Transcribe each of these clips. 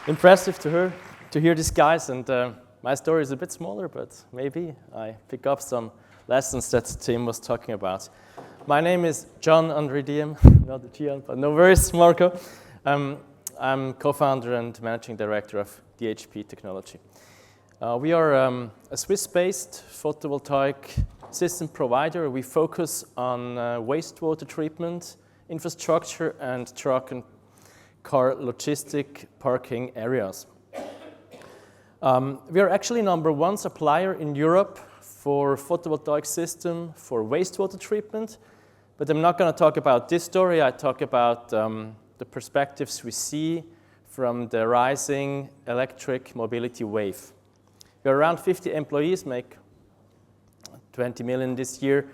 impressive to hear these guys, and my story is a bit smaller, but maybe I pick up some lessons that Tim was talking about. My name is Gian, Andri, Diem, not Gian, but no worries, Marco. I'm co-founder and managing director of DHP Technology. We are a Swiss-based photovoltaic system provider. We focus on wastewater treatment, infrastructure, and truck and car logistic parking areas. We are actually number one supplier in Europe for photovoltaic system for wastewater treatment, but I'm not going to talk about this story. I talk about the perspectives we see from the rising electric mobility wave. We are around 50 employees, make 20 million this year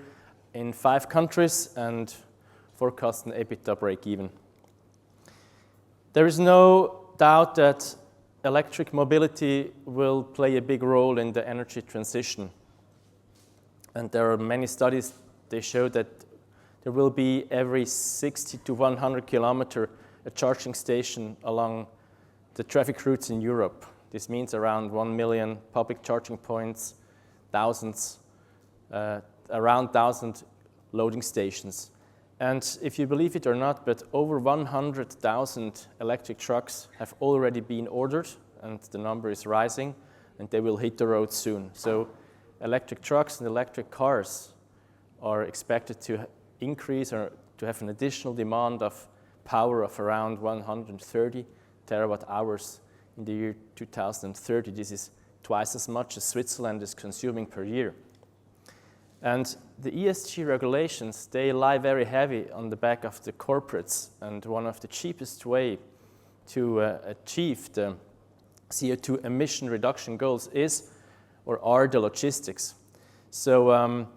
in 5 countries, and forecast an EBITDA break even. There is no doubt that electric mobility will play a big role in the energy transition. And there are many studies, they show that there will be every 60 to 100 kilometer a charging station along the traffic routes in Europe. This means around 1 million public charging points, around 1,000 loading stations. And if you believe it or not, but over 100,000 electric trucks have already been ordered, and the number is rising, and they will hit the road soon. So electric trucks and electric cars are expected to increase or to have an additional demand of power of around 130 terawatt hours in the year 2030. This is twice as much as Switzerland is consuming per year. And the ESG regulations, they lie very heavy on the back of the corporates, and one of the cheapest way to achieve the CO2 emission reduction goals is or are the logistics. So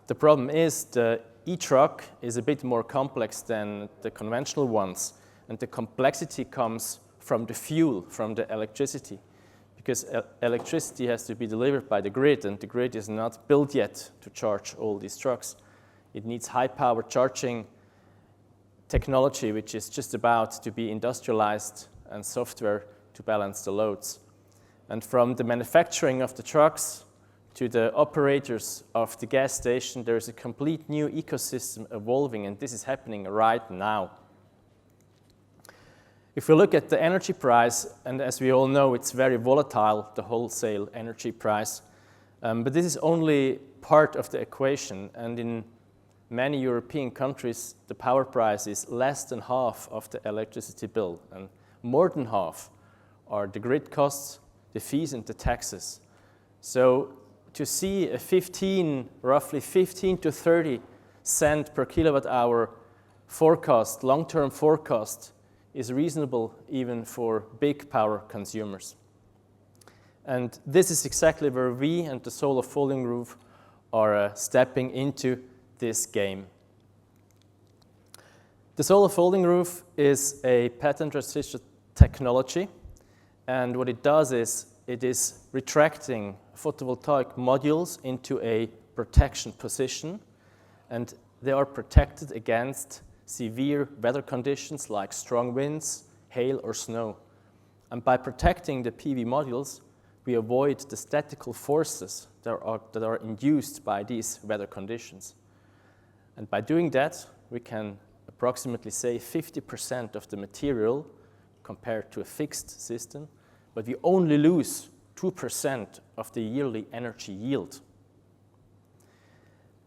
the problem is the e-truck is a bit more complex than the conventional ones, and the complexity comes from the fuel, from the electricity. Because electricity has to be delivered by the grid, and the grid is not built yet to charge all these trucks. It needs high-power charging technology, which is just about to be industrialized, and software to balance the loads. And from the manufacturing of the trucks to the operators of the gas station, there is a complete new ecosystem evolving, and this is happening right now. If we look at the energy price, and as we all know, it's very volatile, the wholesale energy price, but this is only part of the equation, and in many European countries, the power price is less than half of the electricity bill, and more than half are the grid costs, the fees, and the taxes. So to see a roughly 15 to 30 cent per kilowatt hour forecast, long-term forecast, is reasonable even for big power consumers. And this is exactly where we and the solar folding roof are stepping into this game. The solar folding roof is a patent-registered technology, and what it does is it is retracting photovoltaic modules into a protection position, and they are protected against severe weather conditions like strong winds, hail, or snow. And by protecting the PV modules, we avoid the statical forces that are induced by these weather conditions. And by doing that, we can approximately save 50% of the material compared to a fixed system, but we only lose 2% of the yearly energy yield.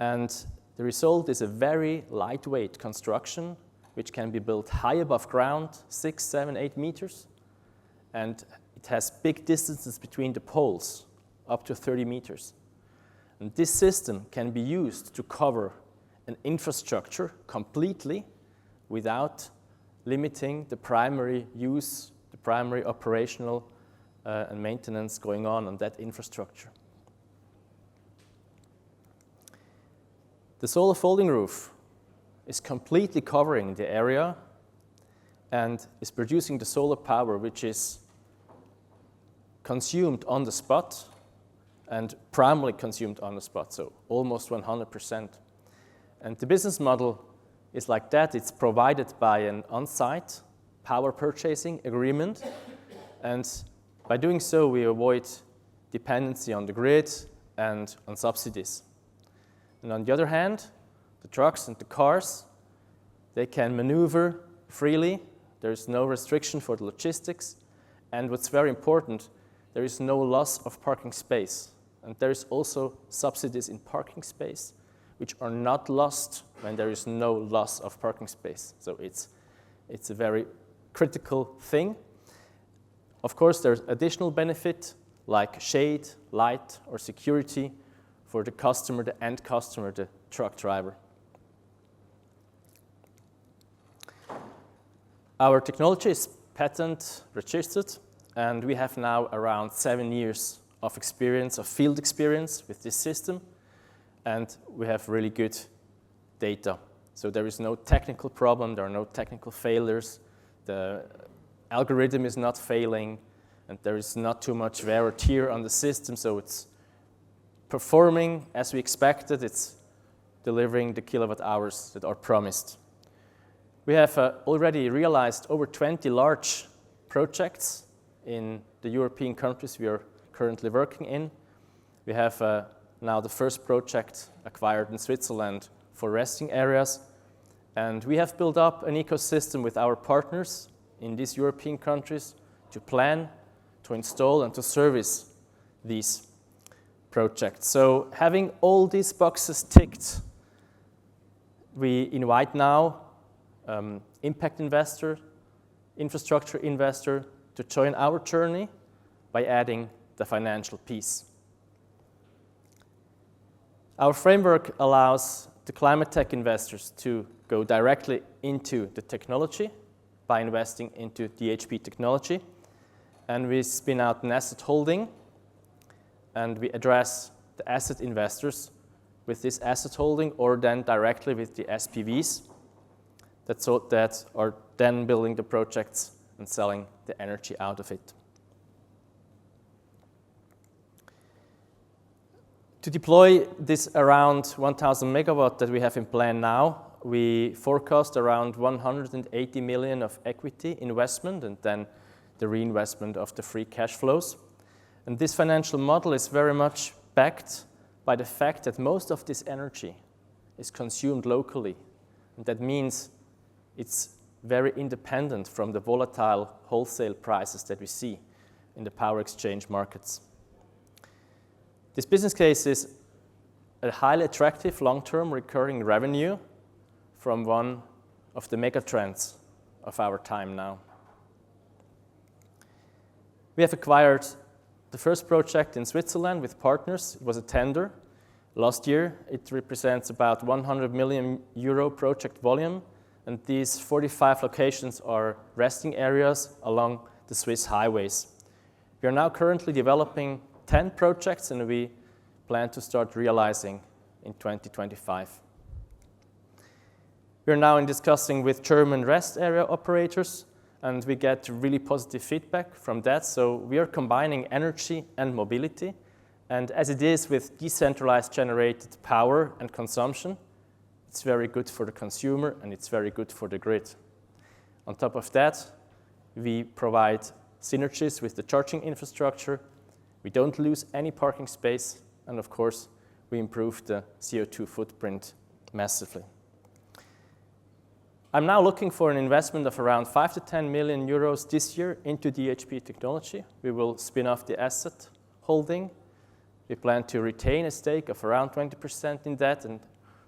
And the result is a very lightweight construction, which can be built high above ground, 6, 7, 8 meters, and it has big distances between the poles, up to 30 meters. And this system can be used to cover an infrastructure completely without limiting the primary use, the primary operational and maintenance going on that infrastructure. The solar folding roof is completely covering the area and is producing the solar power, which is consumed on the spot and primarily consumed on the spot, so almost 100%. And the business model is like that. It's provided by an on-site power purchasing agreement, And by doing so, we avoid dependency on the grid and on subsidies. And on the other hand, the trucks and the cars, they can maneuver freely. There is no restriction for the logistics. And what's very important, there is no loss of parking space. And there is also subsidies in parking space, which are not lost when there is no loss of parking space. So it's a very critical thing. Of course, there's additional benefit like shade, light, or security for the customer, the end customer, the truck driver. Our technology is patent registered, and we have now around 7 years of experience, of field experience with this system, and we have really good data. So there is no technical problem, there are no technical failures, the algorithm is not failing, and there is not too much wear or tear on the system, so it's performing as we expected, it's delivering the kilowatt hours that are promised. We have already realized over 20 large projects in the European countries we are currently working in. We have now the first project acquired in Switzerland for resting areas, and we have built up an ecosystem with our partners in these European countries to plan, to install, and to service these projects. So having all these boxes ticked, we invite now impact investor, infrastructure investor to join our journey by adding the financial piece. Our framework allows the climate tech investors to go directly into the technology by investing into DHP technology. And we spin out an asset holding, and we address the asset investors with this asset holding or then directly with the SPVs that are then building the projects and selling the energy out of it. To deploy this around 1,000 megawatt that we have in plan now, we forecast around 180 million of equity investment and then the reinvestment of the free cash flows. And this financial model is very much backed by the fact that most of this energy is consumed locally. And that means it's very independent from the volatile wholesale prices that we see in the power exchange markets. This business case is a highly attractive long-term recurring revenue from one of the mega trends of our time now. We have acquired the first project in Switzerland with partners. It was a tender. Last year, it represents about 100 million euro project volume, and these 45 locations are resting areas along the Swiss highways. We are now currently developing 10 projects, and we plan to start realizing in 2025. We are now discussing with German rest area operators, and we get really positive feedback from that. So we are combining energy and mobility. And as it is with decentralized generated power and consumption, it's very good for the consumer and it's very good for the grid. On top of that, we provide synergies with the charging infrastructure. We don't lose any parking space. And of course, we improve the CO2 footprint massively. I'm now looking for an investment of around 5 to 10 million euros this year into DHP technology. We will spin off the asset holding. We plan to retain a stake of around 20% in that, and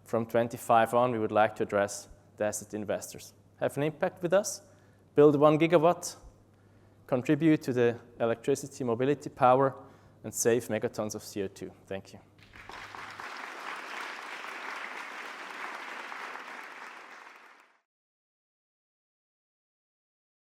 from 25 on, we would like to address the asset investors. Have an impact with us, build 1 gigawatt, contribute to the electricity mobility power, and save megatons of CO2. Thank you.